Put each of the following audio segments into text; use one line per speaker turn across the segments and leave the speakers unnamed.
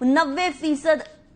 90%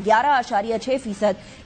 11.6%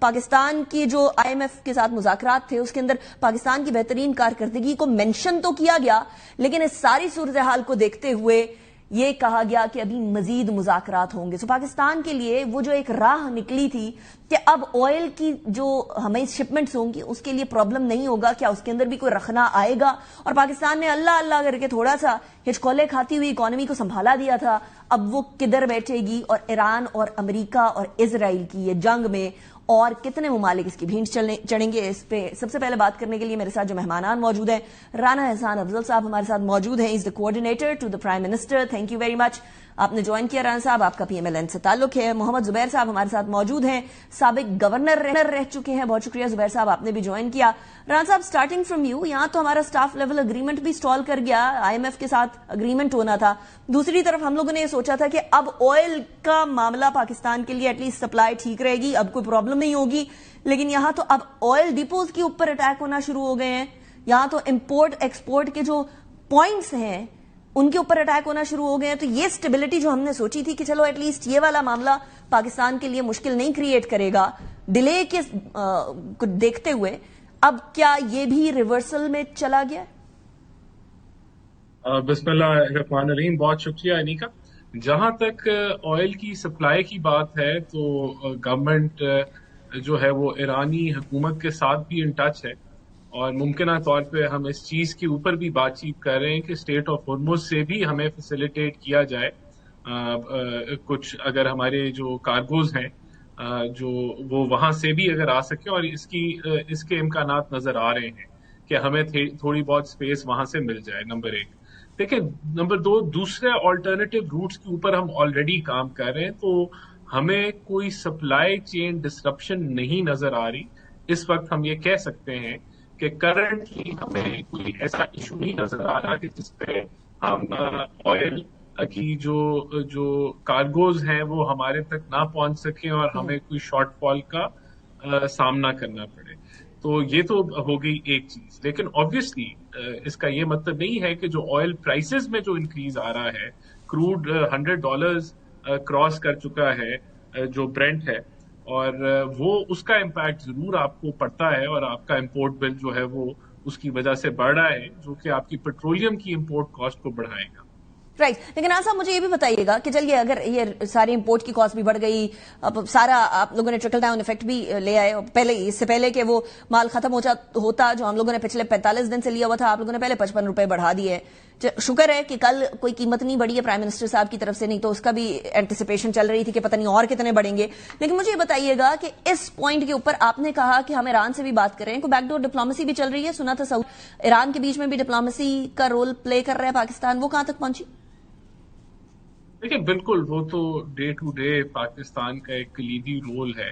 پاکستان کی جو IMF کے ساتھ مذاکرات تھے اس کے اندر پاکستان کی بہترین کارکردگی کو مینشن تو کیا گیا، لیکن اس ساری صورتحال کو دیکھتے ہوئے یہ کہا گیا کہ ابھی مزید مذاکرات ہوں گے. پاکستان کے لیے وہ جو ایک راہ نکلی تھی کہ اب آئل کی جو ہمیں شپمنٹس ہوں گی اس کے لیے پرابلم نہیں ہوگا، کیا اس کے اندر بھی کوئی رکھنا آئے گا؟ اور پاکستان نے اللہ اللہ کر کے تھوڑا سا ہچکولے کھاتی ہوئی اکانومی کو سنبھالا دیا تھا، اب وہ کدھر بیٹھے گی؟ اور ایران اور امریکہ اور اسرائیل کی یہ جنگ میں اور کتنے ممالک اس کی بھینٹ چڑھیں گے، اس پہ سب سے پہلے بات کرنے کے لیے میرے ساتھ جو مہمانان موجود ہیں، رانا احسان افضل صاحب ہمارے ساتھ موجود ہیں. Is the coordinator to the prime minister. Thank you very much, آپ نے جوائن کیا رانا صاحب، آپ کا PMLN سے تعلق ہے. محمد زبیر صاحب ہمارے ساتھ موجود ہیں، سابق گورنر رہ چکے ہیں. بہت شکریہ زبیر صاحب، آپ نے بھی جوائن کیا. رانا صاحب اسٹارٹنگ فرام یو، یہاں تو ہمارا اسٹاف لیول اگریمنٹ بھی اسٹال کر گیا، IMF کے ساتھ اگریمنٹ ہونا تھا. دوسری طرف ہم لوگوں نے یہ سوچا تھا کہ اب آئل کا معاملہ پاکستان کے لیے ایٹ لیسٹ سپلائی ٹھیک رہے گی، اب کوئی پرابلم نہیں ہوگی. لیکن یہاں تو اب آئل ڈیپوز کے اوپر اٹیک ہونا شروع ہو گئے ہیں، یہاں تو امپورٹ ایکسپورٹ کے جو پوائنٹس ہیں ان کے اوپر اٹیک ہونا شروع ہو گئے ہیں. تو یہ سٹیبلٹی جو ہم نے سوچی تھی کہ چلو ایٹ لیسٹ یہ والا معاملہ پاکستان کے لیے مشکل نہیں کریٹ کرے گا، ڈیلے کے کو دیکھتے ہوئے اب کیا یہ بھی ریورسل میں چلا گیا؟
بسم اللہ الرحمن الرحیم. بہت شکریہ انیکا. جہاں تک آئل کی سپلائی کی بات ہے تو گورنمنٹ جو ہے وہ ایرانی حکومت کے ساتھ بھی ان ٹچ ہے، اور ممکنہ طور پہ ہم اس چیز کے اوپر بھی بات چیت کر رہے ہیں کہ اسٹیٹ آف ہرمز سے بھی ہمیں فیسیلیٹیٹ کیا جائے کچھ، اگر ہمارے جو کارگوز ہیں جو وہ وہاں سے بھی اگر آ سکیں، اور اس کے امکانات نظر آ رہے ہیں کہ ہمیں تھوڑی بہت سپیس وہاں سے مل جائے. نمبر 1. دیکھیں نمبر 2، دوسرے آلٹرنیٹیو روٹس کے اوپر ہم آلریڈی کام کر رہے ہیں، تو ہمیں کوئی سپلائی چین ڈسرپشن نہیں نظر آ رہی. اس وقت ہم یہ کہہ سکتے ہیں کہ کرنٹلی ہمیں کوئی ایسا ایشو نہیں نظر آ رہا کہ جس پہ ہم آئل کی جو کارگوز ہیں وہ ہمارے تک نہ پہنچ سکیں اور ہمیں کوئی شارٹ فال کا سامنا کرنا پڑے. تو یہ تو ہو گئی ایک چیز. لیکن آبویسلی اس کا یہ مطلب نہیں ہے کہ جو آئل پرائسز میں جو انکریز آ رہا ہے، کروڈ $100 کراس کر چکا ہے جو برینٹ ہے، اور وہ اس کا امپیکٹ ضرور آپ کو پڑتا ہے، اور آپ کا امپورٹ بل جو ہے وہ اس کی وجہ سے بڑھ رہا ہے، جو کہ آپ کی پیٹرولیم کی امپورٹ کاسٹ کو بڑھائے گا.
رائٹ. لیکن آج صاحب مجھے یہ بھی بتائیے گا کہ چلیے اگر یہ ساری امپورٹ کی کاسٹ بھی بڑھ گئی، اب سارا آپ لوگوں نے ٹرکل ڈاؤن افیکٹ بھی لے آئے، اس سے پہلے کہ وہ مال ختم ہوتا جو ہم لوگوں نے پچھلے 45 دن سے لیا ہوا تھا، آپ لوگوں نے پہلے $55 بڑھا دیے. شکر ہے کہ کل کوئی قیمت نہیں بڑھی ہے پرائم منسٹر صاحب کی طرف سے، نہیں تو اس کا بھی اینٹیسپیشن چل رہی تھی کہ پتہ نہیں اور کتنے بڑھیں گے. لیکن مجھے یہ بتائیے گا کہ اس پوائنٹ کے اوپر آپ نے کہا کہ ہم ایران سے بھی بات کریں، کوئی بیک ڈور ڈپلومیسی بھی چل رہی ہے، سنا تھا ایران کے بیچ میں بھی ڈپلومیسی کا رول پلے کر رہا ہے پاکستان، وہ کہاں تک پہنچی؟
دیکھیں بالکل وہ تو ڈے ٹو ڈے پاکستان کا ایک کلیدی رول ہے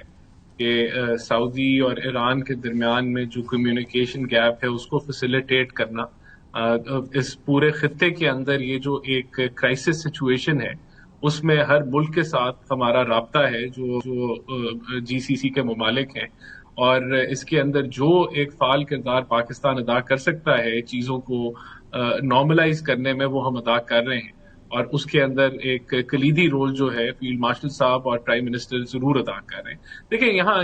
کہ سعودی اور ایران کے درمیان میں جو کمیونیکیشن گیپ ہے اس کو فیسیلیٹیٹ کرنا. اس پورے خطے کے اندر یہ جو ایک کرائسس سچویشن ہے اس میں ہر ملک کے ساتھ ہمارا رابطہ ہے جو GCC کے ممالک ہیں، اور اس کے اندر جو ایک فعال کردار پاکستان ادا کر سکتا ہے چیزوں کو نارملائز کرنے میں، وہ ہم ادا کر رہے ہیں. اور اس کے اندر ایک کلیدی رول جو ہے فیلڈ مارشل صاحب اور پرائم منسٹر ضرور ادا کر رہے ہیں. دیکھیں یہاں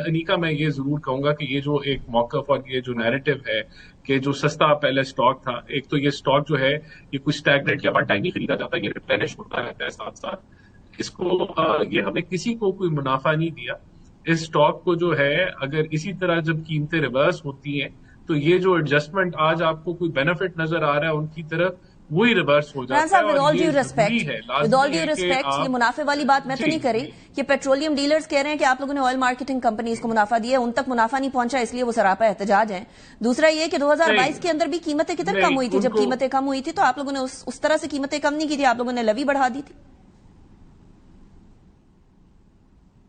انیکا میں یہ ضرور کہوں گا کہ یہ جو ایک موقف اور یہ جو نیریٹو ہے کہ جو سستا پہلے سٹاک تھا، ایک تو یہ سٹاک جو ہے یہ کچھ اسٹیگنٹ یا ون ٹائم ہی خریدا جاتا ہے، یہ ریپلینش ہوتا رہتا ہے ساتھ ساتھ. اس کو یہ ہمیں کسی کو کوئی منافع نہیں دیا. اس سٹاک کو جو ہے اگر اسی طرح جب قیمتیں ریورس ہوتی ہیں تو یہ جو ایڈجسٹمنٹ آج آپ کو کوئی بینیفٹ نظر آ رہا ہے ان کی طرف، وہی ریورس ہو جاتا ہے.
ود آل ڈیو ریسپیکٹ یہ منافع والی بات میں تو نہیں کری کہ پیٹرولیم ڈیلرز کہہ رہے ہیں کہ آپ لوگوں نے آئل مارکیٹنگ کمپنیز کو منافع دیا ہے، ان تک منافع نہیں پہنچا اس لیے وہ سراپا احتجاج ہیں. دوسرا یہ کہ 2022 کے اندر بھی قیمتیں کتنے کم ہوئی تھی، جب قیمتیں کم ہوئی تھی تو آپ لوگوں نے اس طرح سے قیمتیں کم نہیں کی تھی، آپ لوگوں نے لیوی بڑھا دی تھی.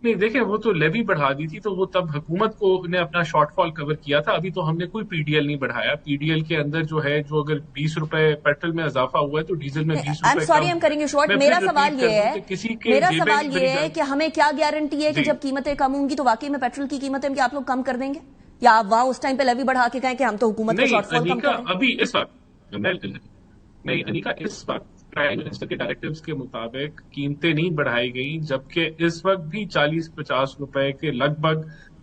نہیں دیکھیں وہ تو لیوی بڑھا دی تھی تو وہ تب حکومت کو نے اپنا شارٹ فال کور کیا تھا. ابھی تو ہم نے کوئی PDL نہیں بڑھایا. PDL کے اندر جو ہے جو اگر $20 پیٹرول میں اضافہ ہوا ہے تو ڈیزل میں $20.
میرا سوال یہ ہے کہ ہمیں کیا گارنٹی ہے کہ جب قیمتیں کم ہوں گی تو واقعی میں پیٹرول کی قیمتیں آپ لوگ کم کر دیں گے، یا آپ وہاں اس ٹائم پہ لیوی بڑھا کے کہیں کہ ہم تو حکومت کا شارٹ فال کم کریں گے؟
ابھی اس وقت نہیں انیکا، اس وقت پرائم منسٹر کے ڈائریکٹیوز کے مطابق قیمتیں نہیں بڑھائی گئیں، جبکہ اس وقت بھی $40-50 کے لگ بھگ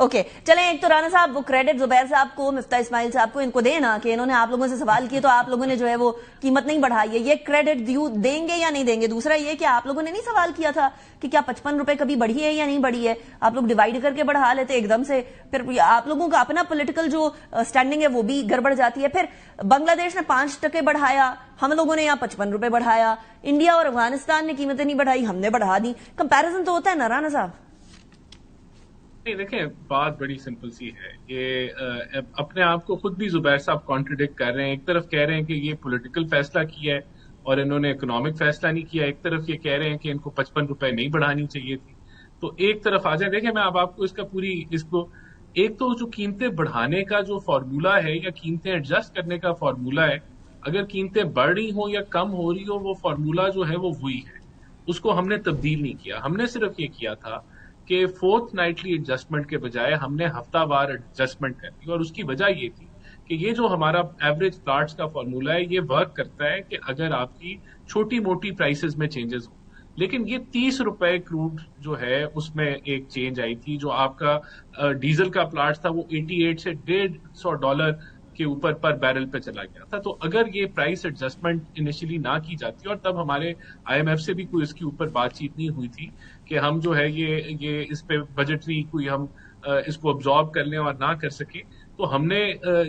اوکے چلیں، ایک تو رانا صاحب وہ کریڈٹ زبیر صاحب کو، مفتاح اسماعیل صاحب کو ان کو دینا کہ انہوں نے آپ لوگوں سے سوال کیے تو آپ لوگوں نے جو ہے وہ قیمت نہیں بڑھائی ہے، یہ کریڈٹ دیں گے یا نہیں دیں گے؟ دوسرا یہ کہ آپ لوگوں نے نہیں سوال کیا تھا کہ کیا 55 روپے کبھی بڑھی ہے یا نہیں بڑھی ہے؟ آپ لوگ ڈیوائڈ کر کے بڑھا لیتے ایک دم سے، پھر آپ لوگوں کا اپنا پولیٹیکل جو سٹینڈنگ ہے وہ بھی گڑبڑ جاتی ہے۔ پھر بنگلہ دیش نے 5% بڑھایا، ہم لوگوں نے یہاں 55 روپے بڑھایا، انڈیا اور افغانستان نے قیمتیں نہیں بڑھائی، ہم نے بڑھا دی۔ کمپیریزن تو ہوتا ہے نا رانا صاحب؟
نہیں دیکھیں، بات بڑی سمپل سی ہے، یہ اپنے آپ کو خود بھی زبیر صاحب کانٹرڈکٹ کر رہے ہیں۔ ایک طرف کہہ رہے ہیں کہ یہ پولیٹیکل فیصلہ کیا ہے اور انہوں نے اکنامک فیصلہ نہیں کیا، ایک طرف یہ کہہ رہے ہیں کہ ان کو 55 روپے نہیں بڑھانی چاہیے تھی۔ تو ایک طرف آ جائیں، دیکھیں میں اب آپ کو اس کا ایک تو جو قیمتیں بڑھانے کا جو فارمولا ہے یا قیمتیں ایڈجسٹ کرنے کا فارمولا ہے، اگر قیمتیں بڑھ رہی ہوں یا کم ہو رہی ہو، وہ فارمولا جو ہے وہ وہی ہے، اس کو ہم نے تبدیل نہیں کیا۔ ہم نے صرف یہ کیا تھا کہ فورتھ نائٹلی ایڈجسٹمنٹ کے بجائے ہم نے ہفتہ وار ایڈجسٹمنٹ کر دی، اور اس کی وجہ یہ تھی کہ یہ جو ہمارا ایوریج پلاٹس کا فارمولا ہے یہ ورک کرتا ہے کہ اگر آپ کی چھوٹی موٹی پرائسز میں چینجز ہوں، لیکن یہ 30 روپے کروڈ جو ہے اس میں ایک چینج آئی تھی، جو آپ کا ڈیزل کا پلاٹ تھا وہ 88 سے $150 کے اوپر پر بیرل پہ چلا گیا تھا۔ تو اگر یہ پرائس ایڈجسٹمنٹ انیشلی نہ کی جاتی، اور تب ہمارے آئی ایم ایف سے بھی کوئی اس کے اوپر بات چیت نہیں ہوئی تھی کہ ہم جو ہے یہ اس پہ بجٹری کوئی ہم اس کو ابزارب کر لیں اور نہ کر سکیں، تو ہم نے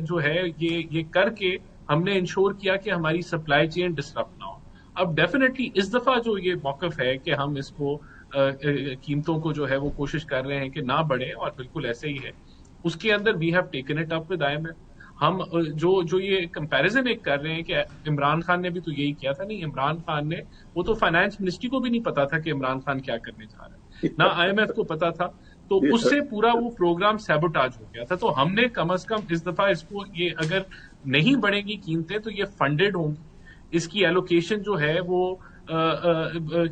جو ہے یہ کر کے ہم نے انشور کیا کہ ہماری سپلائی چین ڈسرپٹ نہ ہو۔ اب ڈیفینیٹلی اس دفعہ جو یہ موقف ہے کہ ہم اس کو قیمتوں کو جو ہے وہ کوشش کر رہے ہیں کہ نہ بڑھے، اور بالکل ایسے ہی ہے، اس کے اندر we have taken it up with I M F. ہم جو یہ کمپیریزن ایک کر رہے ہیں کہ عمران خان نے بھی تو یہی کیا تھا، نہیں عمران خان نے وہ تو فائنانس منسٹری کو بھی نہیں پتا تھا کہ عمران خان کیا کرنے جا رہا ہے، نہ آئی ایم ایف کو پتا تھا، تو اس سے پورا وہ پروگرام سیبوٹاج ہو گیا تھا۔ تو ہم نے کم از کم اس دفعہ اس کو یہ اگر نہیں بڑھیں گی قیمتیں تو یہ فنڈڈ ہوں گی، اس کی ایلوکیشن جو ہے وہ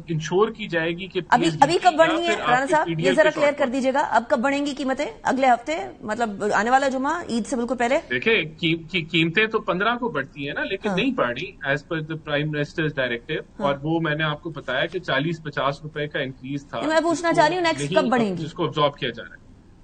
انشور کی جائے گی کہ
ابھی کب بڑھنی ہے رانا صاحب، یہ ذرا کلیئر کر دیجیے گا، اب کب بڑھیں گی قیمتیں؟ اگلے ہفتے، مطلب آنے والا جمعہ عید سے بالکل پہلے؟
دیکھیں قیمتیں تو 15 کو بڑھتی ہیں نا، لیکن نہیں بڑھ رہی as per the prime ministers directive, اور وہ میں نے آپ کو بتایا کہ 40-50 روپے کا انکریز تھا۔
میں پوچھنا چاہ رہی ہوں نیکسٹ کب بڑھیں گی،
جس کو ابزارب کیا جا رہا ہے۔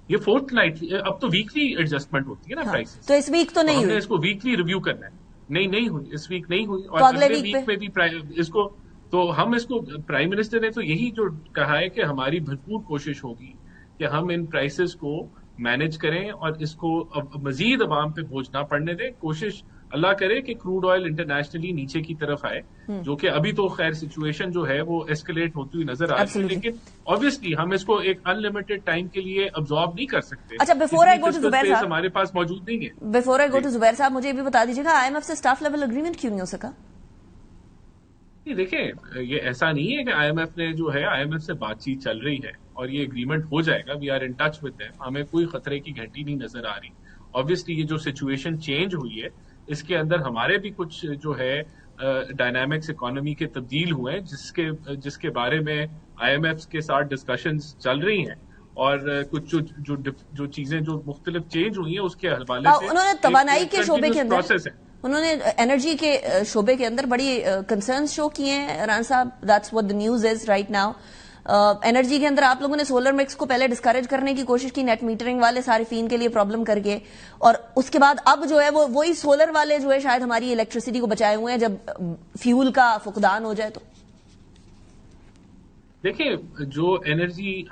یہ فورتھ نائٹ، اب تو ویکلی ایڈجسٹمنٹ ہوتی ہے نا پرائس،
تو اس ویک تو نہیں
ہم نے
ہوئی،
اس کو ویکلی ریویو کرنا ہے۔ نہیں ہوئی اس ویک، نہیں ہوئی، اور
اگلے
ویک میں بھی اس کو، تو ہم اس کو پرائم منسٹر نے تو یہی جو کہا ہے کہ ہماری بھرپور کوشش ہوگی کہ ہم ان پرائسز کو مینج کریں اور اس کو مزید عوام پہ بوجھ نہ پڑنے دیں۔ کوشش اللہ کرے کہ کروڈ آئل انٹرنیشنلی نیچے کی طرف آئے، جو کہ ابھی تو خیر سچویشن جو ہے وہ ایسکلیٹ ہوتی ہوئی نظر آ رہی ہے، لیکن obviously ہم اس کو ایک ان لمیٹڈ ٹائم کے لیے ابزارب نہیں کر سکتے۔
اچھا، بفور آئی گو ٹو زبیر صاحب،
ہمارے پاس موجود نہیں ہے۔
بفور آئی گو ٹو زبیر صاحب مجھے یہ بھی بتا دیجیے گا آئی ایم ایف سے اسٹاف لیول اگریمنٹ کیوں نہیں ہو سکا؟
دیکھیں یہ ایسا نہیں ہے کہ آئی ایم ایف نے جو ہے، آئی ایم ایف سے بات چیت چل رہی ہے اور یہ اگریمنٹ ہو جائے گا، we are in touch with them, ہمیں کوئی خطرے کی گھنٹی نہیں نظر آ رہی۔ obviously یہ جو سچویشن چینج ہوئی ہے اس کے اندر ہمارے بھی کچھ جو ہے ڈائنامکس اکانومی کے تبدیل ہوئے ہیں، جس کے بارے میں آئی ایم ایف کے ساتھ ڈسکشنز چل رہی ہیں، اور کچھ جو چیزیں جو مختلف چینج ہوئی ہیں اس کے حوالے سے
انہوں نے توانائی کے شعبے کے اندر،
پروسیس ہے،
انہوں نے انرجی کے شعبے کے اندر بڑی کنسرنز شو کیے ہیں رانا صاحب، that's what the news is right now. Energy کے اندر آپ لوگوں نے سولر مکس کو پہلے ڈسکریج کرنے کی کوشش کی، نیٹ میٹرنگ والے صارفین کے لیے پرابلم کر کے، اور اس کے بعد اب جو ہے وہی سولر والے جو ہے شاید ہماری الیکٹریسٹی کو بچائے ہوئے ہیں جب فیول کا فقدان ہو جائے تو۔
دیکھیں جو انرجی،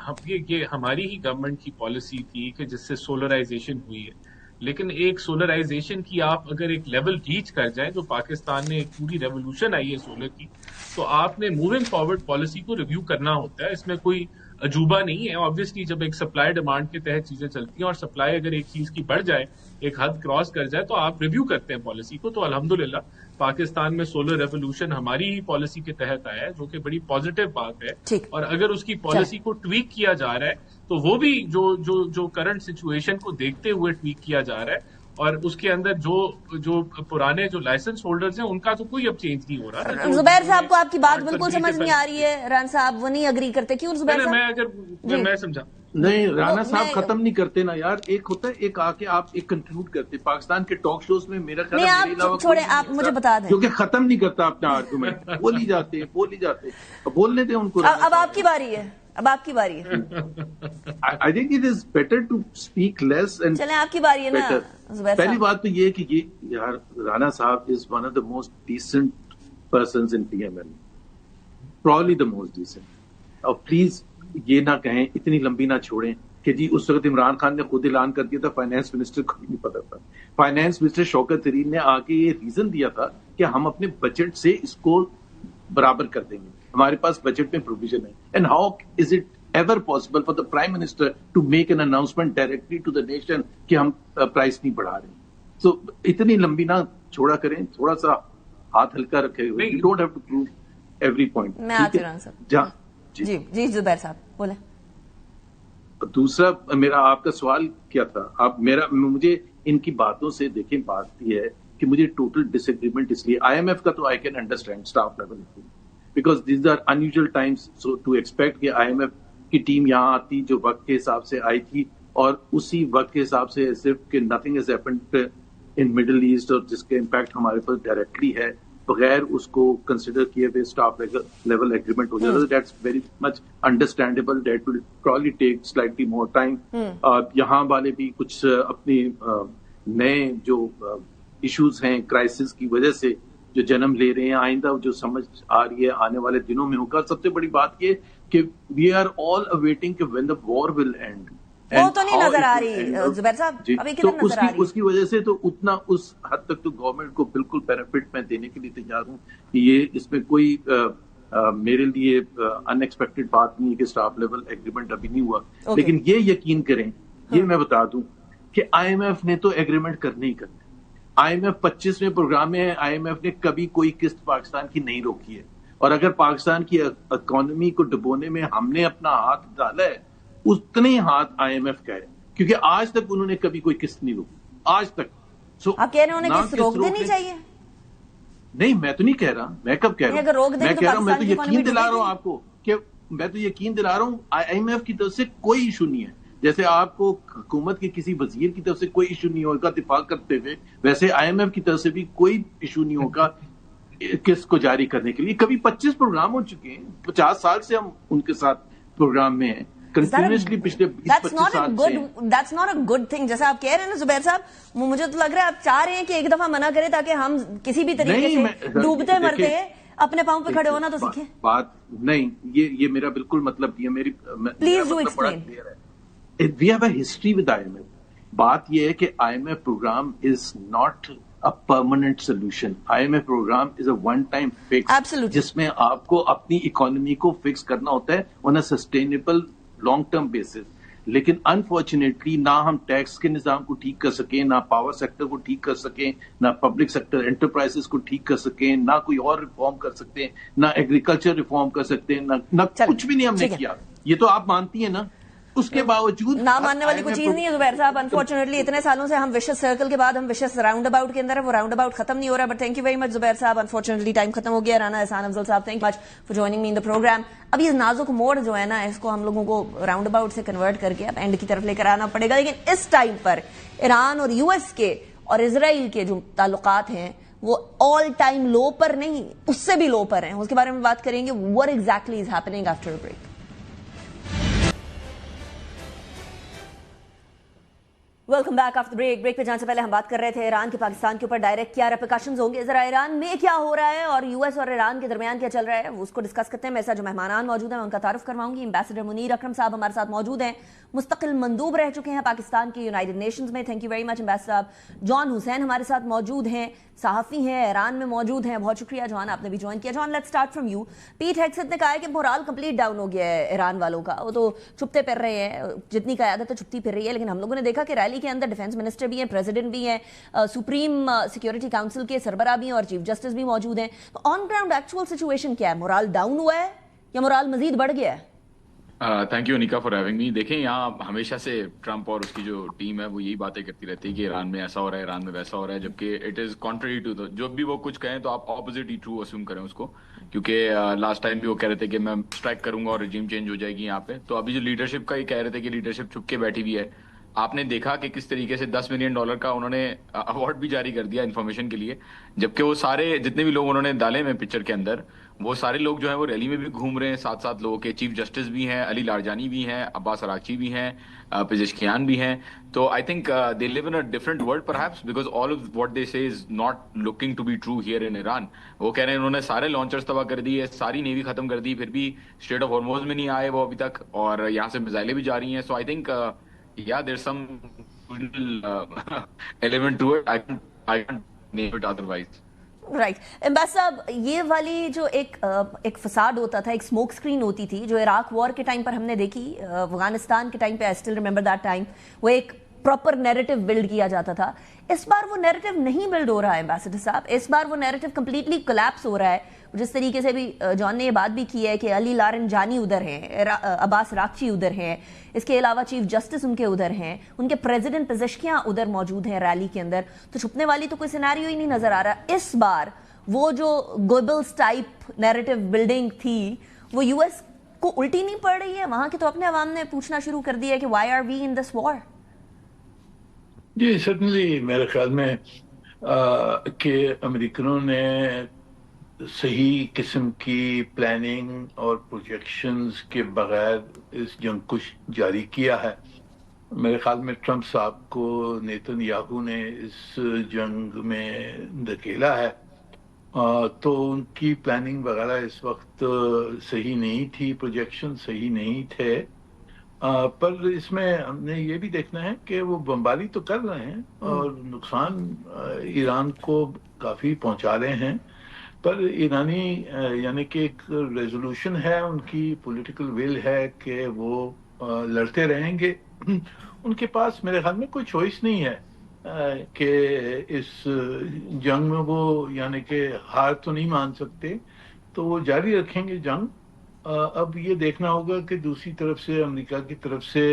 یہ ہماری ہی گورنمنٹ کی پالیسی تھی کہ جس سے سولرائزیشن ہوئی ہے، لیکن ایک سولرائزیشن کی آپ اگر ایک لیول ریچ کر جائیں، جو پاکستان نے ایک پوری ریولوشن آئی ہے سولر کی، تو آپ نے موونگ فارورڈ پالیسی کو ریویو کرنا ہوتا ہے، اس میں کوئی عجوبہ نہیں ہے۔ obviously جب ایک سپلائی ڈیمانڈ کے تحت چیزیں چلتی ہیں اور سپلائی اگر ایک چیز کی بڑھ جائے، ایک حد کراس کر جائے، تو آپ ریویو کرتے ہیں پالیسی کو۔ تو الحمدللہ پاکستان میں سولر ریولوشن ہماری ہی پالیسی کے تحت آیا ہے، جو کہ بڑی پازیٹیو بات ہے، اور اگر اس کی پالیسی کو ٹویک کیا جا رہا ہے تو وہ بھی جو کرنٹ سچویشن کو دیکھتے ہوئے ٹویک کیا جا رہا ہے، اور اس کے اندر جو پرانے جو لائسنس ہولڈرز ہیں ان کا تو کوئی اب چینج نہیں ہو رہا۔
زبیر صاحب کو آپ کی بات بالکل سمجھ نہیں آ رہی ہے، رانا صاحب وہ نہیں اگری کرتے، کیوں زبیر صاحب؟
میں سمجھا
نہیں، رانا صاحب ختم نہیں کرتے نا یار، ایک ہوتا ہے ایک آ کے آپ ایک کنکلوڈ کرتے۔ پاکستان کے ٹاک شوز میں میرا خیال ہے
آپ چھوڑیں، آپ مجھے بتا دیں،
کیونکہ ختم نہیں کرتا اپنا آرگومنٹ، بول ہی جاتے، بولنے دیں ان کو۔
اب آپ کی باری ہے، اب آپ کی باری ہے.
I think it is better to speak less and
چلیں آپ کی باری ہے نا
better.
زبیر
پہلی
صاحب.
بات تو یہ کہ یہ یار رانا صاحب is one of the most decent persons in PML. Probably the most decent. اور پلیز یہ نہ کہیں, اتنی لمبی نہ چھوڑیں کہ جی اس وقت عمران خان نے خود اعلان کر دیا تھا, فائنانس منسٹر کو بھی نہیں پتا تھا. فائنانس منسٹر شوکت طرین نے آ کے یہ ریزن دیا تھا کہ ہم اپنے بجٹ سے اس کو برابر کر دیں گے, ہمارے پاس بجٹ میں پروویژن ہے. And how is it ever possible for the prime minister to make an announcement directly to the nation کہ ہم پرائس نہیں بڑھا رہے ہیں. سو اتنی لمبی نہ چھوڑا کریں, تھوڑا سا ہاتھ ہلکا رکھے. You don't have to prove every point.
میں آتی ہوں صاحب.
جہاں
جی جی زبیر صاحب بولیں.
دوسرا میرا آپ کا سوال کیا تھا؟ آپ مجھے ان کی باتوں سے دیکھیں, بات یہ ہے کہ مجھے ٹوٹل ڈس ایگریمنٹ اس لیے آئی ایم ایف کا تو I can understand staff level because these are unusual times, so to expect کہ آئی ایم ایف کی ٹیم یہاں آتی جو وقت کے حساب سے آئی تھی اور اسی وقت کے حساب سے صرف کہ nothing has happened in Middle East اور جس کا امپیکٹ ہمارے پاس ڈائریکٹلی ہے, بغیر اس کو کنسیڈر کیے ہوئے اسٹاف لیول ایگریمنٹ ہو جاتا ہے. That's very much understandable. That will probably take slightly more time. یہاں والے بھی کچھ اپنے نئے جو ایشوز ہیں کرائسس کی وجہ سے جو جنم لے رہے ہیں, آئندہ جو سمجھ آ رہی ہے آنے والے دنوں میں ہوگا. سب سے بڑی بات یہ کہ وی آر آل اویٹنگ کہ when the war will end.
وہ تو نہیں نظر آ رہی زبیر صاحب, ابھی کدھر نظر آ رہی.
اس کی وجہ سے تو اتنا اس حد تک تو گورنمنٹ کو بالکل بینیفٹ میں دینے کے لیے تیار ہوں کہ یہ اس میں کوئی میرے لیے ان ایکسپیکٹڈ بات نہیں ہے کہ اسٹاف لیول ایگریمنٹ ابھی نہیں ہوا. لیکن یہ یقین کریں, یہ میں بتا دوں کہ آئی ایم ایف نے تو ایگریمنٹ کرنے ہی کرنا. آئی ایم ایف 25ویں پروگرام میں ہے, آئی ایم ایف نے کبھی کوئی قسط پاکستان کی نہیں روکی ہے. اور اگر پاکستان کی اکانومی کو ڈبونے میں ہم نے اپنا ہاتھ ڈالا ہے, اتنے ہاتھ آئی ایم ایف کا ہے, کیونکہ آج تک انہوں نے کبھی کوئی قسط نہیں روکی, آج تک.
آپ کہہ رہے ہیں انہیں قسط روک دینی چاہیے؟
نہیں, میں تو نہیں کہہ رہا, میں کب کہہ رہا ہوں, میں کہہ رہا ہوں, میں تو یقین دلا رہا ہوں آپ کو کہ میں تو یقین دلا رہا ہوں آئی ایم ایف کی طرف سے کوئی ایشو نہیں ہے. جیسے آپ کو حکومت کے کسی وزیر کی طرف سے کوئی ایشو نہیں ہوگا دفاع کرتے ہوئے, ویسے آئی ایم ایف کی طرف سے بھی کوئی ایشو نہیں ہوگا قسط کو جاری کرنے کے لیے. کبھی 25 پروگرام ہو چکے ہیں, 50 سال سے ہم ان کے ساتھ پروگرام میں ہیں کنٹینیوسلی پچھلے 20-25 سال سے.
That's not a good thing. جیسا آپ کہہ رہے ہیں نا زبیر صاحب, مجھے تو لگ رہا ہے آپ چاہ رہے ہیں کہ ایک دفعہ منع کریں تاکہ ہم کسی بھی طریقے سے ڈوبتے مرتے اپنے پاؤں پہ کھڑے ہونا تو سیکھیں.
بات نہیں, یہ میرا بالکل مطلب نہیں ہے. میری
please do explain.
We have a history with I M F. بات یہ ہے کہ I M F program is not a permanent solution. IMF program is a one-time fix.
Absolutely.
جس میں آپ کو اپنی اکانومی کو فکس کرنا ہوتا ہے on a sustainable long term basis. لیکن انفارچونیٹلی نہ ہم ٹیکس کے نظام کو ٹھیک کر سکیں, نہ پاور سیکٹر کو ٹھیک کر سکیں, نہ پبلک سیکٹر انٹرپرائزز کو ٹھیک کر سکیں, نہ کوئی اور ریفارم کر سکتے ہیں, نہ ایگریکلچر ریفارم کر سکتے ہیں, نہ کچھ بھی نہیں ہم نے کیا. یہ تو آپ مانتی ہیں نا. اس کے باوجود
نہ ماننے والی کوئی چیز نہیں ہے زبیر صاحب. انفارچونیٹلی اتنے سالوں سے ہم وشس سرکل کے بعد ہم وشس راؤنڈ اباؤٹ کے اندر ہے, وہ راؤنڈ اباؤٹ ختم نہیں ہو رہا. But thank you very much Zubair صاحب. انفارچونیٹلی ٹائم ختم ہو گیا. رانا احسان افضل صاحب, thank you much for joining me in the program. اب یہ نازک موڑ جو ہے نا, اس کو ہم لوگوں کو راؤنڈ اباؤٹ سے کنورٹ کر کے اب اینڈ کی طرف لے کر آنا پڑے گا. لیکن اس ٹائم پر ایران اور یو ایس کے اور اسرائیل کے جو تعلقات ہیں وہ آل ٹائم لو پر نہیں, اس سے بھی لو پر ہیں. اس کے بارے میں بات کریں گے. What exactly is happening after a break. Welcome back after break. Break پہ جانے سے پہلے ہم بات کر رہے تھے ایران کے پاکستان کے اوپر ڈائریکٹ کیا ریپریکاشنز ہوں گے, ذرا ایران میں کیا ہو رہا ہے اور یو ایس اور ایران کے درمیان کیا چل رہا ہے اس کو ڈسکس کرتے ہیں. میرے ساتھ جو مہمانان موجود ہیں میں ان کا تعارف کرواؤں گی. ایمبیسڈر منیر اکرم صاحب ہمارے ساتھ موجود ہیں, مستقل مندوب رہ چکے ہیں پاکستان کے یونائیٹڈ نیشنز میں. Thank you very much ambassador صاحب. جان حسین ہمارے ساتھ موجود ہیں, صحافی ہیں, ایران میں موجود ہیں. بہت شکریہ جان, آپ نے بھی جوائن کیا. جان لیٹس اسٹارٹ فرام یو. پیٹ ہیگسیت نے کہا ہے کہ مورال کمپلیٹ ڈاؤن ہو گیا ہے ایران والوں کا, وہ تو چھپتے پھر رہے ہیں, جتنی قیادت ہے چھپتی پھر رہی ہے. لیکن ہم لوگوں نے دیکھا کہ ریلی کے اندر ڈیفینس منسٹر بھی ہیں, پریزیڈنٹ بھی ہیں, سپریم سیکورٹی کاؤنسل کے سربراہ بھی ہیں اور چیف جسٹس بھی موجود ہیں. تو آن گراؤنڈ ایکچوئل سچویشن کیا ہے؟ مورال ڈاؤن ہوا ہے یا مورال مزید بڑھ گیا ہے؟
Thank you انیکا for having me. دیکھیں یہاں ہمیشہ سے ٹرمپ اور اس کی جو ٹیم ہے وہ یہی باتیں کرتی رہتی ہے کہ ایران میں ایسا ہو رہا ہے, ایران میں ویسا ہو رہا ہے, جبکہ اٹ از کانٹریری ٹو جو بھی وہ کچھ کہیں تو آپ اپوزٹ ہی ٹرو اسیوم کریں اس کو, کیونکہ لاسٹ ٹائم بھی وہ کہہ رہے تھے کہ میں اسٹرائک کروں گا اور رجیم چینج ہو جائے گی یہاں پہ. تو ابھی جو لیڈرشپ کا یہ کہہ رہے تھے کہ لیڈرشپ چھپ کے بیٹھی ہوئی ہے. آپ نے دیکھا کہ کس طریقے سے $10 ملین کا انہوں نے ایوارڈ بھی جاری کر دیا انفارمیشن کے لیے, جبکہ وہ سارے جتنے بھی لوگ انہوں نے ڈالے ہیں پکچر کے اندر وہ سارے لوگ جو ہیں وہ ریلی میں بھی گھوم رہے ہیں, ساتھ ساتھ لوگوں کے چیف جسٹس بھی ہیں, علی لارجانی بھی ہیں, عباس اراغچی بھی ہیں, پزشکیان بھی ہیں. تو I think they live in a different world perhaps because all of what they say is not looking to be true here in Iran. وہ کہہ رہے ہیں انہوں نے سارے لانچرز تباہ کر دیے, ساری نیوی ختم کر دی, پھر بھی اسٹریٹ آف ہارموز میں نہیں آئے وہ ابھی تک, اور یہاں سے میزائلیں بھی جا رہی ہیں. So I think yeah there's some element to it. I can't name it otherwise.
Right. امبیس صاحب, یہ والی جو ایک فساد ہوتا تھا, ایک اسموک اسکرین ہوتی تھی جو عراق وار کے ٹائم پر ہم نے دیکھی, افغانستان کے ٹائم پہ, I still remember that time, وہ ایک پراپر نیریٹو بلڈ کیا جاتا تھا. اس بار وہ نیریٹو نہیں بلڈ ہو رہا ہے امبیسڈر صاحب, اس بار وہ نیریٹو کمپلیٹلی کولیپس ہو رہا ہے. جس طریقے سے بھی جان نے یہ بات بھی کی ہے کہ علی لارنجانی ادھر ہیں, عباس اراغچی ادھر ہیں, اس کے علاوہ چیف جسٹس ان کے ادھر ہیں, ان کے پریزیڈنٹ پزشکیاں ادھر موجود ہیں ریلی کے اندر, تو چھپنے والی تو کوئی سیناریو ہی نہیں نظر آ رہا. اس بار وہ جو گوبلز ٹائپ نیریٹو بلڈنگ تھی وہ یو ایس کو الٹی نہیں پڑ رہی ہے؟ وہاں کے تو اپنے عوام نے پوچھنا شروع کر دیا ہے کہ why are we in this war.
جی سرٹنلی میرے خیال میں کہ امریکنوں نے صحیح قسم کی پلاننگ اور پروجیکشنز کے بغیر اس جنگ کو جاری کیا ہے. میرے خیال میں ٹرمپ صاحب کو نیتن یاہو نے اس جنگ میں دھکیلا ہے, تو ان کی پلاننگ وغیرہ اس وقت صحیح نہیں تھی, پروجیکشن صحیح نہیں تھے. پر اس میں ہم نے یہ بھی دیکھنا ہے کہ وہ بمباری تو کر رہے ہیں اور نقصان ایران کو کافی پہنچا رہے ہیں, پر ایرانی یعنی کہ ایک ریزولوشن ہے, ان کی پولیٹیکل ول ہے کہ وہ لڑتے رہیں گے. ان کے پاس میرے خیال میں کوئی چوائس نہیں ہے کہ اس جنگ میں وہ یعنی کہ ہار تو نہیں مان سکتے, تو وہ جاری رکھیں گے جنگ. اب یہ دیکھنا ہوگا کہ دوسری طرف سے امریکہ کی طرف سے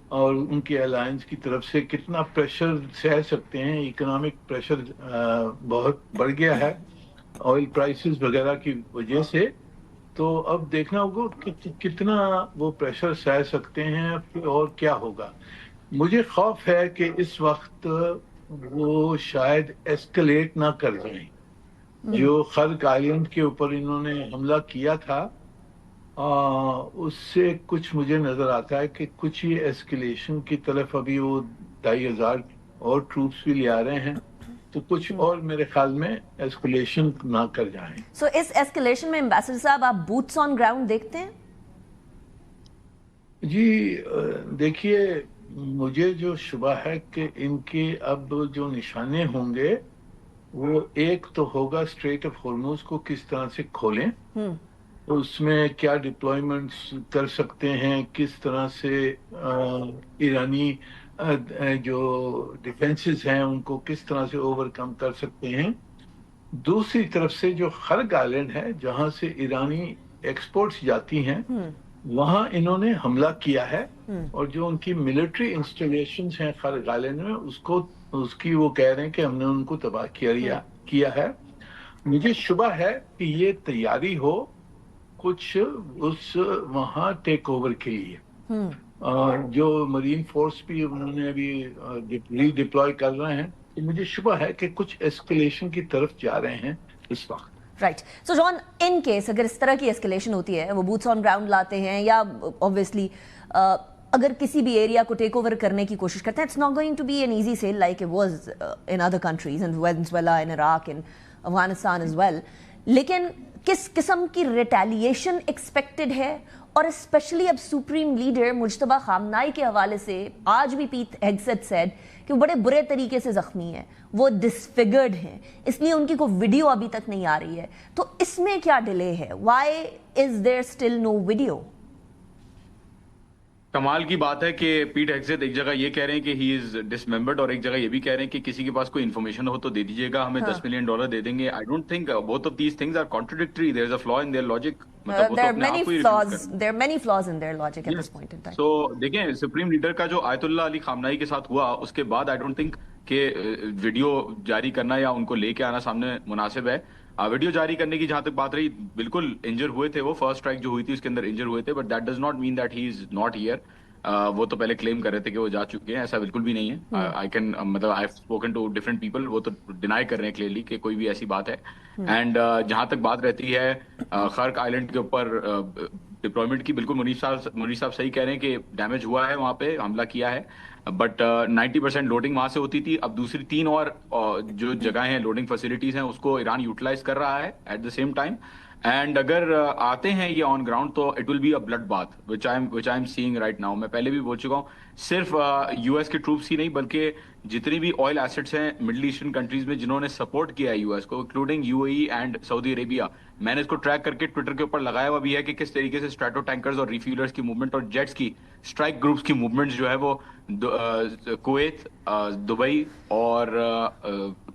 اور ان کے الائنس کی طرف سے کتنا پریشر سہ سکتے ہیں. اکنامک پریشر بہت بڑھ گیا ہے آئل پرائسز وغیرہ کی وجہ سے, تو اب دیکھنا ہوگا کہ کتنا وہ پریشر سہ سکتے ہیں اور کیا ہوگا. مجھے خوف ہے کہ اس وقت وہ شاید ایسکلیٹ نہ کر جائیں. جو خرق آئلینڈ کے اوپر انہوں نے حملہ کیا تھا اس سے کچھ مجھے نظر آتا ہے کہ کچھ ہی ایسکلیشن کی طرف ابھی وہ 2,500 اور ٹروپس بھی لے آ رہے ہیں, تو کچھ اور میرے خیال میں ایسکلیشن نہ کر جائیں.
سو اس ایسکلیشن میں امبیسڈر صاحب آپ بوٹس آن گراؤنڈ دیکھتے ہیں؟
جی دیکھیے, مجھے جو شبہ ہے کہ ان کے اب جو نشانے ہوں گے وہ ایک تو ہوگا اسٹریٹ آف ہارموز کو کس طرح سے کھولیں, اس میں کیا ڈپلوائمنٹس کر سکتے ہیں, کس طرح سے ایرانی جو ڈیفنسز ہیں ان کو کس طرح سے اوور کم کر سکتے ہیں. دوسری طرف سے جو خرق آئلینڈ ہے جہاں سے ایرانی ایکسپورٹس جاتی ہیں وہاں انہوں نے حملہ کیا ہے, اور جو ان کی ملٹری انسٹالیشنز ہیں خرق آئلینڈ میں اس کی وہ کہہ رہے ہیں کہ ہم نے ان کو تباہ کیا ہے. مجھے شبہ ہے کہ یہ تیاری ہو کچھ اس وہاں ٹیک اوور کے لیے, جو مرین فورس بھی انہوں نے ابھی ری ڈپلوائے کر رہے ہیں. مجھے شبہ ہے کہ کچھ ایسکلیشن کی طرف جا رہے ہیں اس وقت.
Right. So John, in case اگر اس طرح کی ایسکلیشن ہوتی ہے, وہ بوٹس آن گراؤنڈ لاتے ہیں یا obviously اگر کسی بھی ایریا کو ٹیک اوور کرنے کی کوشش کرتے ہیں, it's not going to be an easy sell like it was in other countries, in Venezuela, in Iraq, in Afghanistan as well. لیکن کس قسم کی ریٹیلیشن ایکسپیکٹڈ ہے, اور اسپیشلی اب سپریم لیڈر مجتبیٰ خامنائی کے حوالے سے آج بھی پیٹ ہیگسیٹ سیڈ کہ وہ بڑے برے طریقے سے زخمی ہیں, وہ ڈسفگرڈ ہیں, اس لیے ان کی کوئی ویڈیو ابھی تک نہیں آ رہی ہے. تو اس میں کیا ڈیلے ہے؟ وائی از دیر اسٹل نو ویڈیو؟
کمال کی بات ہے کہ پیٹ ہیگسیت ایک جگہ یہ کہہ رہے ہیں کہ ہی از ڈسممبرڈ, اور ایک جگہ یہ بھی کہہ رہے ہیں کہ کسی کے پاس کوئی انفارمیشن ہو تو دے دیجیے گا, ہمیں $10 ملین دے دیں گے. I don't think both of these things are contradictory, there is a flaw in their logic. سو دیکھیں, سپریم لیڈر کا جو آیت اللہ علی خامنائی کے ساتھ ہوا اس کے بعد آئی ڈونٹ تھنک کہ ویڈیو جاری کرنا یا ان کو لے کے آنا سامنے مناسب ہے. ویڈیو جاری کرنے کی جہاں تک بات رہی, بالکل انجر ہوئے تھے وہ, فرسٹ اسٹرائک جو ہوئی تھی اس کے اندر انجر ہوئے تھے, but that does not mean that he is not here. وہ تو پہلے کلیم کر رہے تھے کہ وہ جا چکے ہیں. ایسا بالکل بھی نہیں ہے. آئی کین مطلب I have spoken to different people, وہ تو ڈینائی کر رہے ہیں کلیئرلی کہ کوئی بھی ایسی بات ہے. اینڈ جہاں تک بات رہتی ہے خرق آئلینڈ کے اوپر ڈپلائمنٹ کی, بالکل منیر صاحب صحیح کہہ رہے ہیں کہ ڈیمیج ہوا ہے, وہاں پہ حملہ کیا ہے, بٹ 90% لوڈنگ وہاں سے ہوتی تھی. اب دوسری 3 اور جو جگہیں ہیں لوڈنگ فیسلٹیز ہیں اس کو ایران یوٹیلائز کر رہا ہے at the same time. And اگر آتے ہیں یہ آن گراؤنڈ تو it will be a blood bath which I am seeing right now. میں پہلے بھی بول چکا ہوں, صرف یو ایس کے ٹروپس ہی نہیں بلکہ جتنی بھی آئل ایسٹس ہیں مڈل ایسٹرن کنٹریز میں جنہوں نے سپورٹ کیا ہے یو ایس کو, including U A E and Saudi Arabia. میں نے اس کو ٹریک کر کے ٹویٹر کے اوپر لگایا ہوا بھی ہے کہ کس طریقے سے اسٹریٹو ٹینکرز اور ریفیولرز کی موومنٹ اور جیٹس کی اسٹرائک گروپس کی موومنٹ جو ہے وہ کویت, دبئی اور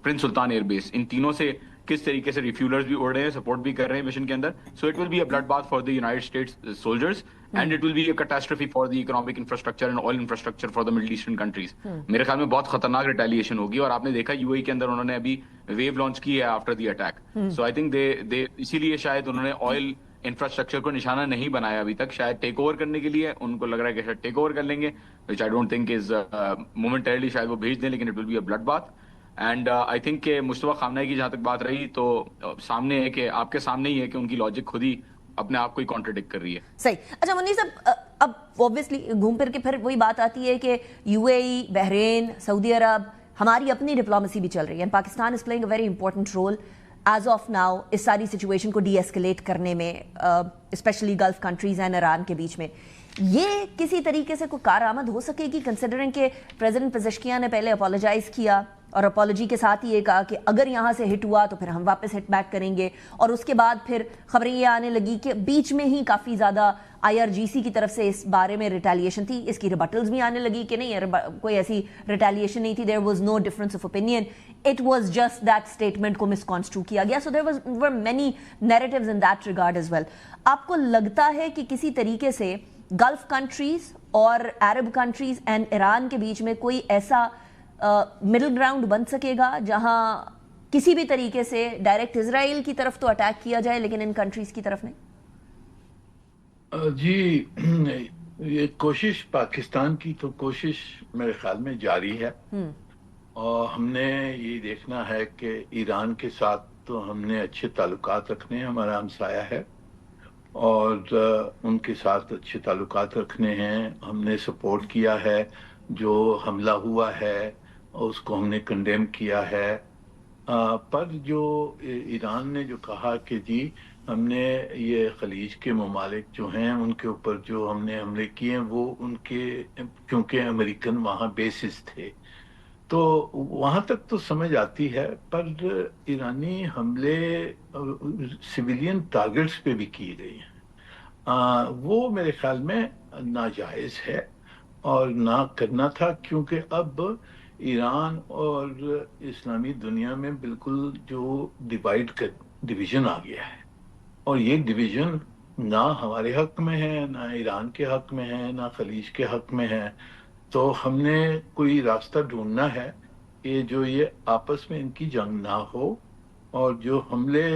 پرنس سلطان ایئر بیس, ان تینوں سے کس طریقے سے ریفیولرز بھی اڑ رہے ہیں, سپورٹ بھی کر رہے ہیں مشن کے اندر. So it will be a blood bath for the United States soldiers and it will be a catastrophe for the economic infrastructure and oil infrastructure for the middle eastern countries. میرے خیال میں بہت خطرناک retaliation ہوگی, اور آپ نے دیکھا یو اے کے اندر انہوں نے ابھی ویو لانچ کی ہے after the attack. So I think دے اسی لیے شاید انہوں نے آئل انفراسٹرکچر کو نشانہ نہیں بنایا ابھی تک, شاید ٹیک اوور کرنے کے لیے ان کو لگ رہا ہے کہ شاید ٹیک اوور کر لیں گے, which I don't think is momentarily شاید وہ بھیج دیں, لیکن it will be a blood bath. And I think کہ مصطفیٰ خامنہ کی جہاں تک بات رہی تو سامنے ہے کہ آپ کے سامنے ہی ہے کہ ان کی لاجک خود ہی اپنے آپ کو ہی کانٹرڈکٹ کر رہی ہے.
صحیح. اچھا منیر صاحب, اب اوبویسلی گھوم پھر کے پھر وہی بات آتی ہے کہ یو اے ای, بحرین, سعودی عرب, ہماری اپنی ڈپلومیسی بھی چل رہی ہے, and Pakistan is playing a very important role as of now اس ساری سچویشن کو ڈی ایسکلیٹ کرنے میں, especially Gulf countries and Iran کے بیچ میں. یہ کسی طریقے سے کوئی کارآمد ہو سکے گی, کنسیڈرنگ کہ پریزیڈنٹ پزشکیان نے پہلے اپولوجائز کیا اور اپولوجی کے ساتھ ہی یہ کہا کہ اگر یہاں سے ہٹ ہوا تو پھر ہم واپس ہٹ بیک کریں گے, اور اس کے بعد پھر خبریں یہ آنے لگی کہ بیچ میں ہی کافی زیادہ آئی آر جی سی کی طرف سے اس بارے میں ریٹیلیشن تھی, اس کی ریبٹلز بھی آنے لگی کہ نہیں کوئی ایسی ریٹیلیشن نہیں تھی, there was no difference of opinion, it was just that statement کو مسکنسٹرو کیا گیا. So there were many narratives in that regard as well. آپ کو لگتا ہے کہ کسی طریقے سے گلف کنٹریز اور عرب کنٹریز اینڈ ایران کے بیچ میں کوئی ایسا مڈل گراؤنڈ بن سکے گا جہاں کسی بھی طریقے سے ڈائریکٹ اسرائیل کی طرف تو اٹیک کیا جائے لیکن ان کنٹریز کی طرف نہیں؟
جی, یہ کوشش پاکستان کی تو کوشش میرے خیال میں جاری ہے, اور ہم نے یہ دیکھنا ہے کہ ایران کے ساتھ تو ہم نے اچھے تعلقات رکھنے ہیں, ہمارا ہمسایہ ہے, اور ان کے ساتھ اچھے تعلقات رکھنے ہیں. ہم نے سپورٹ کیا ہے, جو حملہ ہوا ہے اس کو ہم نے کنڈیم کیا ہے, پر جو ایران نے جو کہا کہ جی ہم نے یہ خلیج کے ممالک جو ہیں ان کے اوپر جو ہم نے حملے کیے ہیں وہ ان کے کیونکہ امریکن وہاں بیسز تھے, تو وہاں تک تو سمجھ آتی ہے, پر ایرانی حملے سویلین ٹارگٹس پہ بھی کیے گئے ہیں, وہ میرے خیال میں ناجائز ہے اور نہ کرنا تھا, کیونکہ اب ایران اور اسلامی دنیا میں بالکل جو ڈویژن آ گیا ہے, اور یہ ڈویژن نہ ہمارے حق میں ہے, نہ ایران کے حق میں ہے, نہ خلیج کے حق میں ہے. تو ہم نے کوئی راستہ ڈھونڈنا ہے کہ جو یہ آپس میں ان کی جنگ نہ ہو, اور جو حملے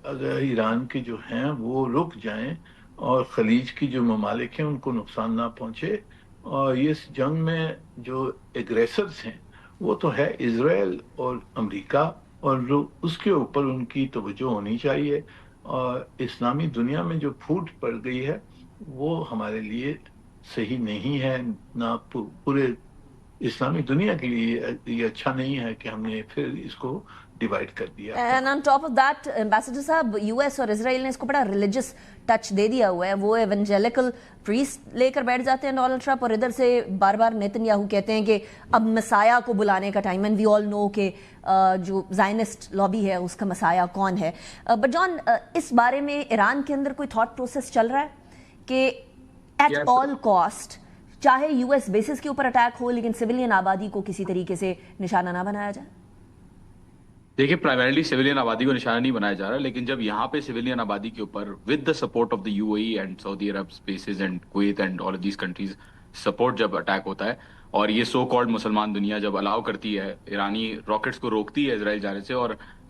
اگر ایران کے جو ہیں وہ رک جائیں, اور خلیج کی جو ممالک ہیں ان کو نقصان نہ پہنچے. اور اس جنگ میں جو ایگریسرز ہیں وہ تو ہے اسرائیل اور امریکہ, اور اس کے اوپر ان کی توجہ ہونی چاہیے. اور اسلامی دنیا میں جو پھوٹ پڑ گئی ہے وہ ہمارے لیے صحیح نہیں ہے, نہ پورے اسلامی دنیا کے لیے یہ اچھا نہیں ہے کہ ہم نے پھر اس کو ڈیوائڈ کر دیا.
And on top of that ambassador صاحب, یو ایس اور اسرائیل نے اس کو بڑا ریلیجس ٹچ دے دیا ہوا ہے. وہ ایونجیلیکل پریسٹ لے کر بیٹھ جاتے ہیں ڈونلڈ ٹرمپ, اور ادھر سے بار بار نیتن یاہو کہتے ہیں کہ اب مسایہ کو بلانے کا ٹائم, اینڈ وی آل نو کہ جو زائنسٹ لابی ہے اس کا مسایہ کون ہے. بٹ جان, اس بارے میں ایران کے اندر کوئی تھاٹ پروسیس چل رہا ہے کہ ایٹ آل کاسٹ چاہے یو ایس بیسز کے اوپر اٹیک ہو لیکن سویلین آبادی کو کسی طریقے سے نشانہ نہ بنایا جائے؟
دیکھیں, پرائمرلی سویلین آبادی کو نشانہ نہیں بنایا جا رہا, لیکن جب یہاں پہ سویلین آبادی کے اوپر with the support of the you A E and Saudi Arab spaces and Kuwait and all of these countries support جب اٹیک ہوتا ہے, اور یہ سو کالڈ مسلمان دنیا جب الاؤ کرتی ہے, ایرانی راکٹس کو روکتی ہے اسرائیل جانے سے, اور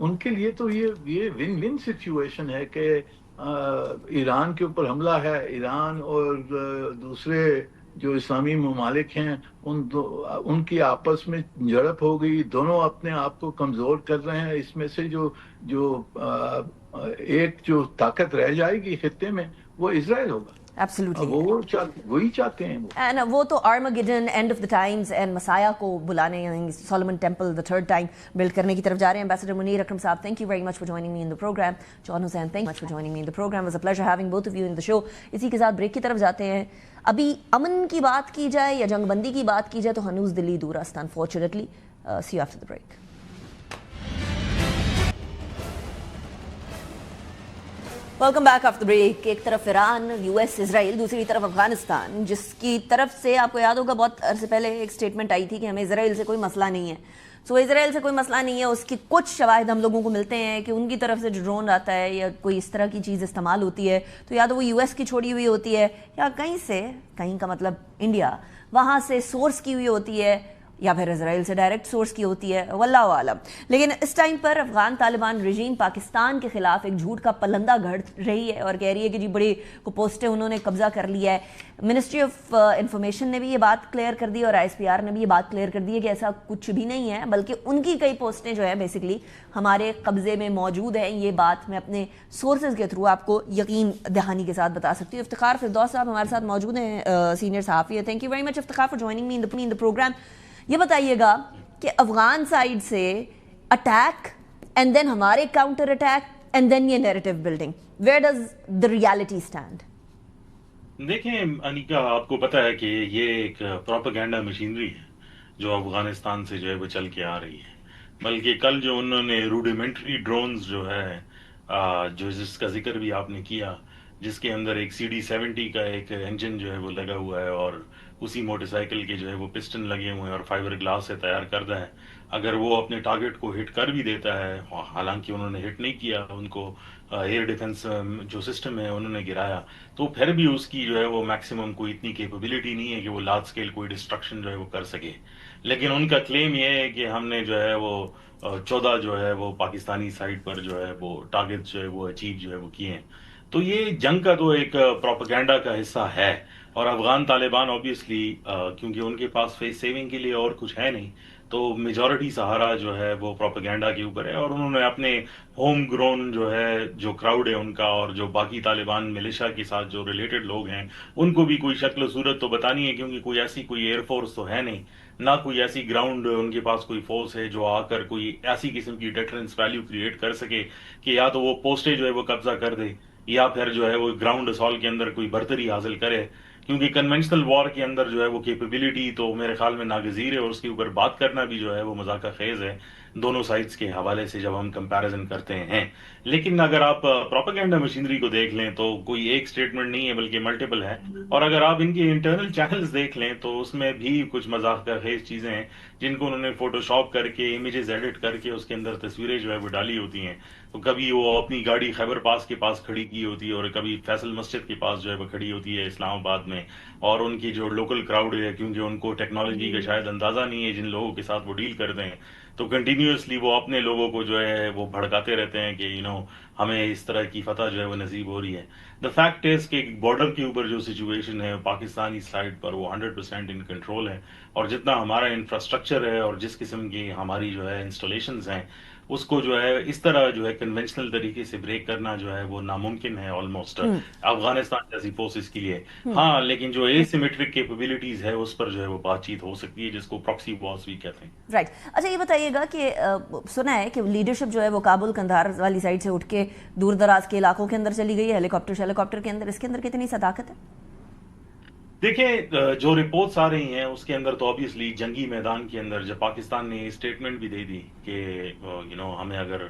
ان کے لیے تو یہ ون ون سچویشن ہے کہ ایران کے اوپر حملہ ہے، ایران اور دوسرے جو اسلامی ممالک ہیں ان کی آپس میں جھڑپ ہو گئی، دونوں اپنے آپ کو کمزور کر رہے ہیں. اس میں سے جو ایک جو طاقت رہ جائے گی خطے میں وہ اسرائیل ہوگا.
ایبسلیوٹلی
وہی چاہتے ہیں
وہ تو Armageddon, end of the times and messiah کو بلانے، Solomon temple the third time build کرنے کی طرف جا رہے ہیں. ایمبیسڈر منیر اکرم صاحب، thank you very much for joining me in the program. John Hussain, thank you much for joining me in the program. Was a pleasure having both of you in the show. اسی کے ساتھ break کی طرف جاتے ہیں. ابھی امن کی بات کی جائے یا جنگ بندی کی بات کی جائے تو ہنوز دلی دور است unfortunately. See you after the break. Welcome back after break. ایک طرف ایران، یو ایس، اسرائیل، دوسری طرف افغانستان، جس کی طرف سے آپ کو یاد ہوگا بہت عرصے پہلے ایک سٹیٹمنٹ آئی تھی کہ ہمیں اسرائیل سے کوئی مسئلہ نہیں ہے. سو اسرائیل سے کوئی مسئلہ نہیں ہے. اس کی کچھ شواہد ہم لوگوں کو ملتے ہیں کہ ان کی طرف سے جو ڈرون آتا ہے یا کوئی اس طرح کی چیز استعمال ہوتی ہے تو یا تو وہ یو ایس کی چھوڑی ہوئی ہوتی ہے یا کہیں کا مطلب انڈیا، وہاں سے سورس کی ہوئی ہوتی ہے یا پھر اسرائیل سے ڈائریکٹ سورس کی ہوتی ہے، واللہ عالم. لیکن اس ٹائم پر افغان طالبان رژیم پاکستان کے خلاف ایک جھوٹ کا پلندہ گھڑ رہی ہے اور کہہ رہی ہے کہ جی بڑی کو پوسٹیں انہوں نے قبضہ کر لیا ہے. منسٹری آف انفارمیشن نے بھی یہ بات کلیئر کر دی اور آئی ایس پی آر نے بھی یہ بات کلیئر کر دی ہے کہ ایسا کچھ بھی نہیں ہے، بلکہ ان کی کئی پوسٹیں جو ہیں بیسکلی ہمارے قبضے میں موجود ہیں. یہ بات میں اپنے سورسز کے تھرو آپ کو یقین دہانی کے ساتھ بتا سکتی ہوں. افتخار فردوس صاحب ہمارے ساتھ موجود ہیں، سینئر صحافی ہے. Thank you very much Iftikhar for joining me in the programme. یہ بتائیے گا کہ افغان سائڈ سے اٹیک اینڈ دین ہمارے کاؤنٹر اٹیک اینڈ دین یہ narrative building, where does the reality stand?
دیکھیں انیکا، آپ کو پتا ہے کہ یہ ایک پروپیگنڈا مشینری ہے جو افغانستان سے جو ہے وہ چل کے آ رہی ہے. بلکہ کل جو انہوں نے روڈیمنٹری ڈرونز جو ہے جو جس کا ذکر بھی آپ نے کیا، جس کے اندر ایک CD-70 کا ایک انجن جو ہے وہ لگا ہوا ہے اور اسی موٹر سائیکل کے جو ہے وہ پسٹن لگے ہوئے ہیں اور فائبر گلاس سے تیار کردہ ہے. اگر وہ اپنے ٹارگٹ کو ہٹ کر بھی دیتا ہے، حالانکہ انہوں نے ہٹ نہیں کیا، ان کو ایئر ڈیفنس جو سسٹم ہے انہوں نے گرایا، تو پھر بھی اس کی جو ہے وہ میکسیمم کوئی اتنی کیپیبلٹی نہیں ہے کہ وہ لارج اسکیل کوئی ڈسٹرکشن جو ہے وہ کر سکے. لیکن ان کا کلیم یہ ہے کہ ہم نے جو ہے وہ 14 جو ہے وہ پاکستانی سائڈ پر جو ہے وہ ٹارگٹ جو ہے وہ اچیو جو ہے وہ کیے ہیں. تو یہ جنگ کا تو ایک پروپیگنڈا کا حصہ ہے. اور افغان طالبان اوبیسلی کیونکہ ان کے پاس فیس سیونگ کے لیے اور کچھ ہے نہیں، تو میجورٹی سہارا جو ہے وہ پروپیگنڈا کے اوپر ہے. اور انہوں نے اپنے ہوم گرون جو ہے جو کراؤڈ ہے ان کا اور جو باقی طالبان ملیشیا کے ساتھ جو ریلیٹڈ لوگ ہیں ان کو بھی کوئی شکل و صورت تو بتانی ہے، کیونکہ کوئی ایسی کوئی ایئر فورس تو ہے نہیں، نہ کوئی ایسی گراؤنڈ ان کے پاس کوئی فورس ہے جو آ کر کوئی ایسی قسم کی ڈیٹرنس ویلیو کریٹ کر سکے کہ یا تو وہ پوسٹیں جو ہے وہ قبضہ کر دے یا پھر جو ہے وہ گراؤنڈ اسالٹ کے اندر کوئی برتری حاصل کرے. کیونکہ کنونشنل وار کے اندر جو ہے وہ کیپیبلٹی تو میرے خیال میں ناگزیر ہے اور اس کے اوپر بات کرنا بھی جو ہے وہ مذاق خیز ہے دونوں سائڈز کے حوالے سے جب ہم کمپیریزن کرتے ہیں. لیکن اگر آپ پروپیگنڈا مشینری کو دیکھ لیں تو کوئی ایک سٹیٹمنٹ نہیں ہے بلکہ ملٹیپل ہے. اور اگر آپ ان کے انٹرنل چینلز دیکھ لیں تو اس میں بھی کچھ مذاق خیز چیزیں ہیں جن کو انہوں نے فوٹو شاپ کر کے امیجز ایڈٹ کر کے اس کے اندر تصویریں جو ہے وہ ڈالی ہوتی ہیں. تو کبھی وہ اپنی گاڑی خیبر پاس کے پاس کھڑی کی ہوتی ہے اور کبھی فیصل مسجد کے پاس جو ہے وہ کھڑی ہوتی ہے اسلام آباد میں. اور ان کی جو لوکل کراؤڈ ہے، کیونکہ ان کو ٹیکنالوجی کا شاید اندازہ نہیں ہے جن لوگوں کے ساتھ وہ ڈیل کرتے ہیں، تو کنٹینیوسلی وہ اپنے لوگوں کو جو ہے وہ بھڑکاتے رہتے ہیں کہ ہمیں اس طرح کی فتح جو ہے وہ نصیب ہو رہی ہے. دا فیکٹ از کہ بارڈر کے اوپر جو سچویشن ہے پاکستانی سائڈ پر وہ 100% ان کنٹرول ہے. اور جتنا ہمارا انفراسٹرکچر ہے اور جس قسم کی ہماری جو ہے انسٹالیشنز ہیں اس کو جو ہے اس طرح جو ہے کنونشنل طریقے سے بریک کرنا جو ہے وہ ناممکن ہے آلموسٹ افغانستان جیسی فورسز کے لیے. ہاں لیکن جو اے سیمیٹرک کیپیبلٹیز ہے اس پر جو ہے وہ بات چیت ہو سکتی ہے، جس کو پراکسی وارز بھی کہتے ہیں.
رائٹ. اچھا یہ بتائیے گا کہ سنا ہے کہ لیڈرشپ جو ہے وہ کابل کندھار والی سائڈ سے اٹھ کے دور دراز کے علاقوں کے اندر چلی گئی ہے، ہیلی کاپٹر کے اندر، اس کے اندر کتنی صداقت ہے؟
دیکھیں جو رپورٹس آ رہی ہیں اس کے اندر تو obviously جنگی میدان کے اندر جب پاکستان نے اسٹیٹمنٹ بھی دے دی کہ ہمیں اگر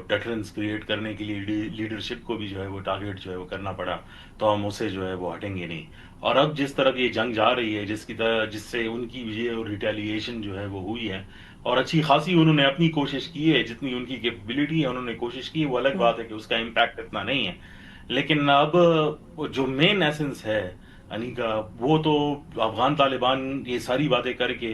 ڈیٹرنس کریٹ کرنے کے لیے لیڈرشپ کو بھی جو ہے وہ ٹارگیٹ جو ہے وہ کرنا پڑا تو ہم اسے جو ہے وہ ہٹیں گے نہیں. اور اب جس طرف یہ جنگ جا رہی ہے جس سے ان کی یہ ریٹیلیشن جو ہے وہ ہوئی ہے اور اچھی خاصی انہوں نے اپنی کوشش کی ہے، جتنی ان کی کیپیبلٹی ہے انہوں نے کوشش کی، وہ الگ بات ہے کہ اس کا امپیکٹ اتنا نہیں ہے. لیکن اب جو مین ایسنس ہے انیکا وہ تو افغان طالبان یہ ساری باتیں کر کے